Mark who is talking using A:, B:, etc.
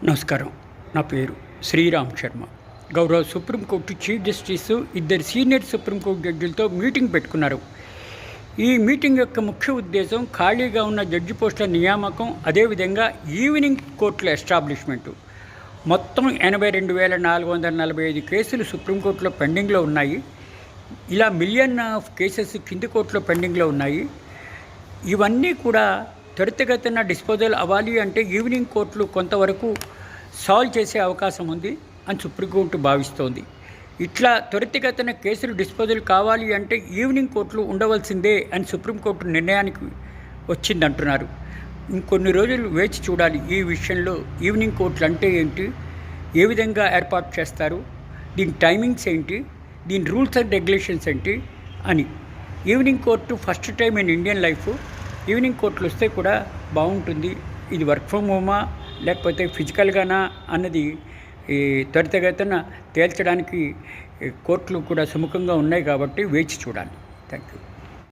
A: నమస్కారం. నా పేరు శ్రీరామ్ శర్మ. గౌరవ సుప్రీంకోర్టు చీఫ్ జస్టిస్ ఇద్దరు సీనియర్ సుప్రీంకోర్టు జడ్జిలతో మీటింగ్ పెట్టుకున్నారు. ఈ మీటింగ్ యొక్క ముఖ్య ఉద్దేశం ఖాళీగా ఉన్న జడ్జి పోస్టుల నియామకం, అదేవిధంగా ఈవినింగ్ కోర్టుల ఎస్టాబ్లిష్మెంటు. మొత్తం 82,445 కేసులు సుప్రీంకోర్టులో పెండింగ్లో ఉన్నాయి. ఇలా మిలియన్ ఆఫ్ కేసెస్ కింది కోర్టులో పెండింగ్లో ఉన్నాయి. ఇవన్నీ కూడా త్వరితగతిన డిస్పోజల్ అవ్వాలి అంటే ఈవినింగ్ కోర్టులు కొంతవరకు సాల్వ్ చేసే అవకాశం ఉంది అని సుప్రీంకోర్టు భావిస్తోంది. ఇట్లా త్వరితగతిన కేసులు డిస్పోజల్ కావాలి అంటే ఈవినింగ్ కోర్టులు ఉండవలసిందే అని సుప్రీంకోర్టు నిర్ణయానికి వచ్చిందంటున్నారు. ఇంకొన్ని రోజులు వేచి చూడాలి ఈ విషయంలో. ఈవినింగ్ కోర్టులు అంటే ఏంటి, ఏ విధంగా ఏర్పాటు చేస్తారు, దీని టైమింగ్స్ ఏంటి, దీని రూల్స్ అండ్ రెగ్యులేషన్స్ ఏంటి అని. Evening court first time in Indian life. Evening కోర్టులు వస్తే కూడా బాగుంటుంది. ఇది వర్క్ ఫ్రమ్ హోమా లేకపోతే ఫిజికల్గానా అన్నది త్వరితగతిన తేల్చడానికి కోర్టులు కూడా సుముఖంగా ఉన్నాయి కాబట్టి వేచి చూడాలి. Thank you.